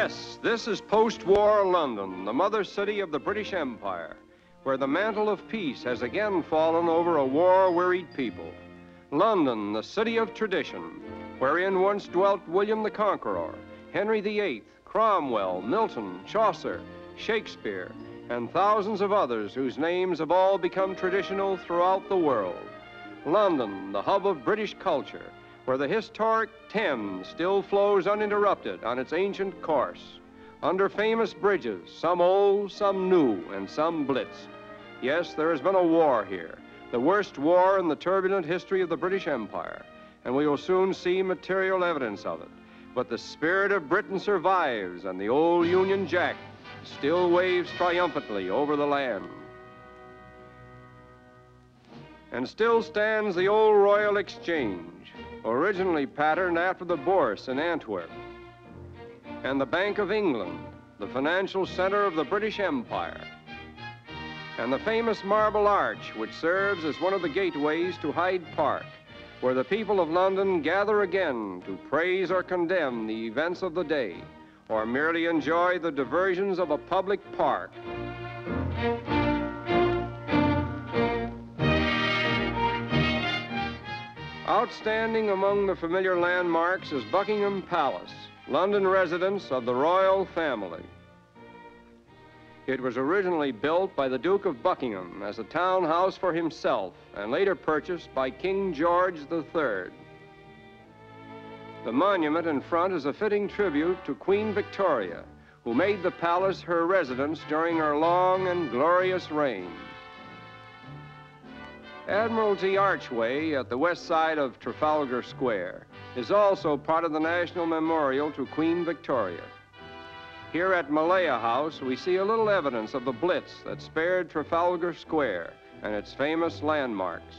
Yes, this is post-war London, the mother city of the British Empire, where the mantle of peace has again fallen over a war-wearied people. London, the city of tradition, wherein once dwelt William the Conqueror, Henry VIII, Cromwell, Milton, Chaucer, Shakespeare, and thousands of others whose names have all become traditional throughout the world. London, the hub of British culture, where the historic Thames still flows uninterrupted on its ancient course, under famous bridges, some old, some new, and some blitzed. Yes, there has been a war here, the worst war in the turbulent history of the British Empire, and we will soon see material evidence of it. But the spirit of Britain survives, and the old Union Jack still waves triumphantly over the land. And still stands the old Royal Exchange, originally patterned after the Bourse in Antwerp, and the Bank of England, the financial center of the British Empire, and the famous Marble Arch, which serves as one of the gateways to Hyde Park, where the people of London gather again to praise or condemn the events of the day, or merely enjoy the diversions of a public park. Outstanding among the familiar landmarks is Buckingham Palace, London residence of the royal family. It was originally built by the Duke of Buckingham as a townhouse for himself and later purchased by King George III. The monument in front is a fitting tribute to Queen Victoria, who made the palace her residence during her long and glorious reign. Admiralty Archway at the west side of Trafalgar Square is also part of the National Memorial to Queen Victoria. Here at Malaya House, we see a little evidence of the blitz that spared Trafalgar Square and its famous landmarks,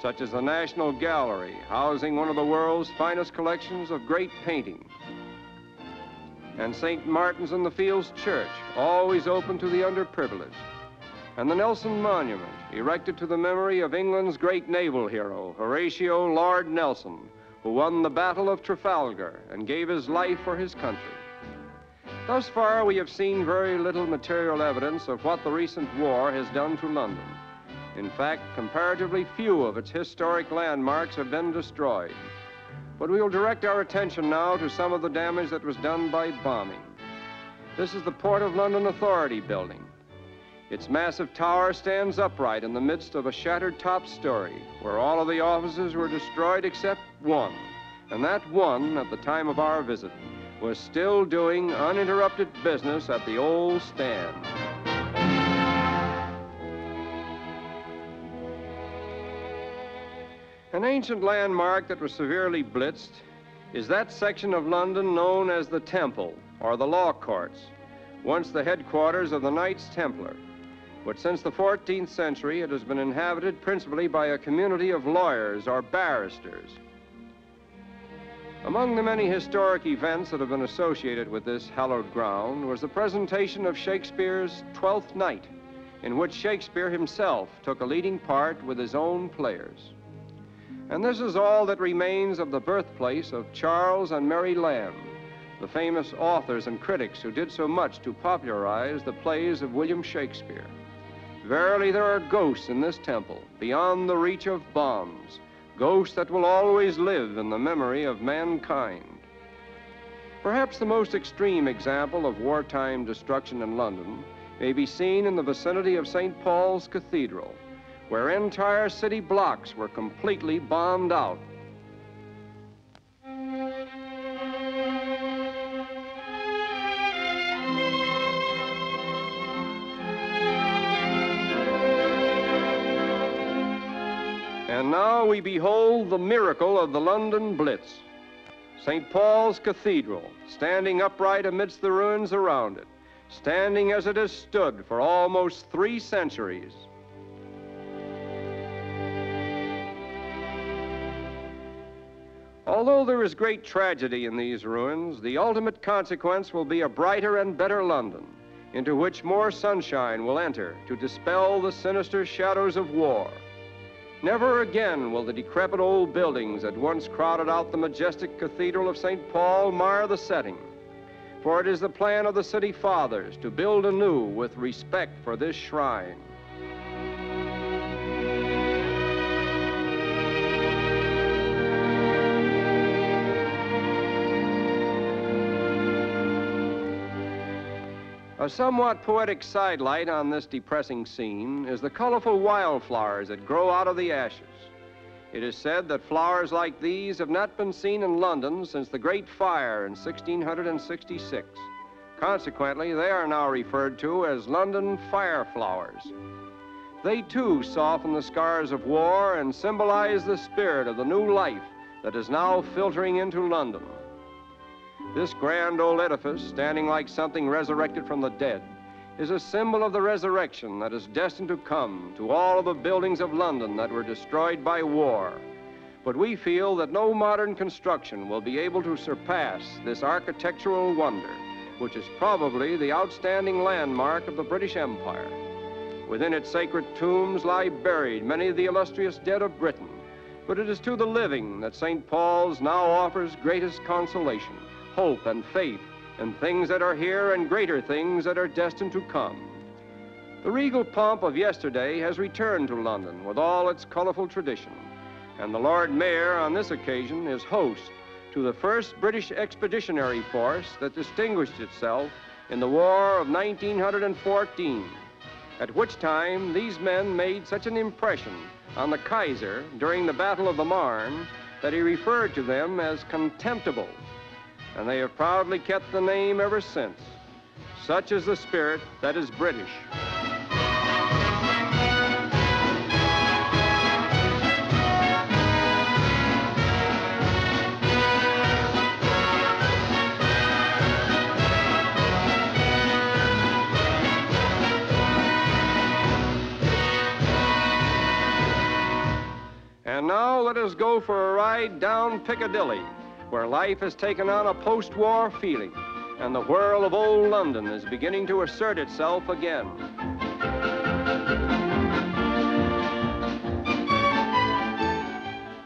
such as the National Gallery, housing one of the world's finest collections of great painting, and St. Martin's in the Fields Church, always open to the underprivileged, and the Nelson Monument, erected to the memory of England's great naval hero, Horatio Lord Nelson, who won the Battle of Trafalgar and gave his life for his country. Thus far, we have seen very little material evidence of what the recent war has done to London. In fact, comparatively few of its historic landmarks have been destroyed. But we will direct our attention now to some of the damage that was done by bombing. This is the Port of London Authority building. Its massive tower stands upright in the midst of a shattered top story, where all of the offices were destroyed except one. And that one, at the time of our visit, was still doing uninterrupted business at the old stand. An ancient landmark that was severely blitzed is that section of London known as the Temple, or the Law Courts, once the headquarters of the Knights Templar. But since the 14th century, it has been inhabited principally by a community of lawyers or barristers. Among the many historic events that have been associated with this hallowed ground was the presentation of Shakespeare's Twelfth Night, in which Shakespeare himself took a leading part with his own players. And this is all that remains of the birthplace of Charles and Mary Lamb, the famous authors and critics who did so much to popularize the plays of William Shakespeare. Verily, there are ghosts in this temple, beyond the reach of bombs, ghosts that will always live in the memory of mankind. Perhaps the most extreme example of wartime destruction in London may be seen in the vicinity of St. Paul's Cathedral, where entire city blocks were completely bombed out. And now we behold the miracle of the London Blitz. St. Paul's Cathedral, standing upright amidst the ruins around it, standing as it has stood for almost 3 centuries. Although there is great tragedy in these ruins, the ultimate consequence will be a brighter and better London, into which more sunshine will enter to dispel the sinister shadows of war. Never again will the decrepit old buildings that once crowded out the majestic Cathedral of St. Paul mar the setting. for it is the plan of the city fathers to build anew with respect for this shrine. A somewhat poetic sidelight on this depressing scene is the colorful wildflowers that grow out of the ashes. It is said that flowers like these have not been seen in London since the Great Fire in 1666. Consequently, they are now referred to as London fireflowers. They too soften the scars of war and symbolize the spirit of the new life that is now filtering into London. This grand old edifice, standing like something resurrected from the dead, is a symbol of the resurrection that is destined to come to all of the buildings of London that were destroyed by war. But we feel that no modern construction will be able to surpass this architectural wonder, which is probably the outstanding landmark of the British Empire. Within its sacred tombs lie buried many of the illustrious dead of Britain, but it is to the living that St. Paul's now offers greatest consolation, hope and faith in things that are here and greater things that are destined to come. The regal pomp of yesterday has returned to London with all its colorful tradition, and the Lord Mayor on this occasion is host to the first British expeditionary force that distinguished itself in the War of 1914, at which time these men made such an impression on the Kaiser during the Battle of the Marne that he referred to them as contemptible, and they have proudly kept the name ever since. Such is the spirit that is British. And now let us go for a ride down Piccadilly, where life has taken on a post-war feeling, and the whirl of old London is beginning to assert itself again.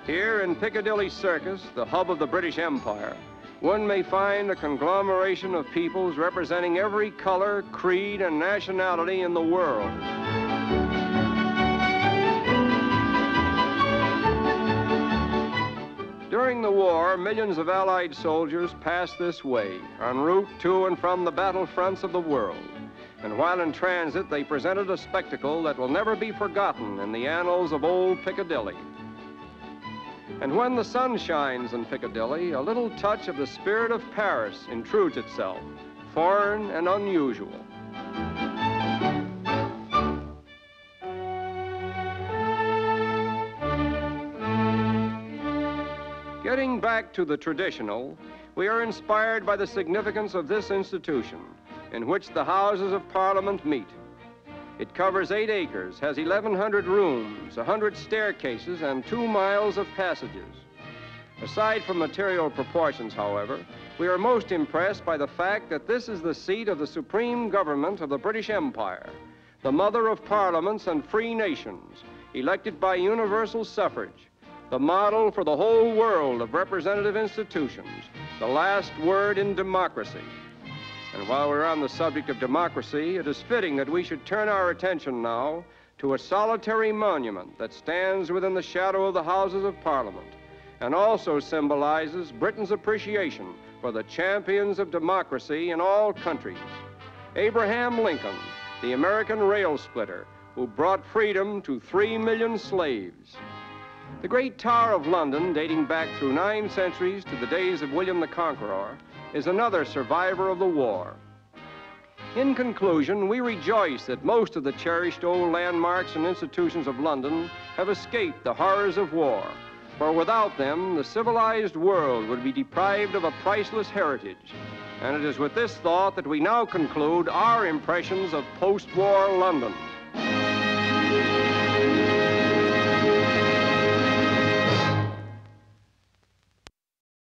Here in Piccadilly Circus, the hub of the British Empire, one may find a conglomeration of peoples representing every color, creed, and nationality in the world. During the war, millions of Allied soldiers passed this way, en route to and from the battlefronts of the world. And while in transit, they presented a spectacle that will never be forgotten in the annals of old Piccadilly. And when the sun shines in Piccadilly, a little touch of the spirit of Paris intrudes itself, foreign and unusual. Getting back to the traditional, we are inspired by the significance of this institution, in which the Houses of Parliament meet. It covers 8 acres, has 1,100 rooms, 100 staircases, and 2 miles of passages. Aside from material proportions, however, we are most impressed by the fact that this is the seat of the supreme government of the British Empire, the mother of parliaments and free nations, elected by universal suffrage, the model for the whole world of representative institutions, the last word in democracy. And while we're on the subject of democracy, it is fitting that we should turn our attention now to a solitary monument that stands within the shadow of the Houses of Parliament and also symbolizes Britain's appreciation for the champions of democracy in all countries. Abraham Lincoln, the American rail splitter who brought freedom to 3 million slaves. The great Tower of London, dating back through 9 centuries to the days of William the Conqueror, is another survivor of the war. In conclusion, we rejoice that most of the cherished old landmarks and institutions of London have escaped the horrors of war, for without them, the civilized world would be deprived of a priceless heritage. And it is with this thought that we now conclude our impressions of post-war London.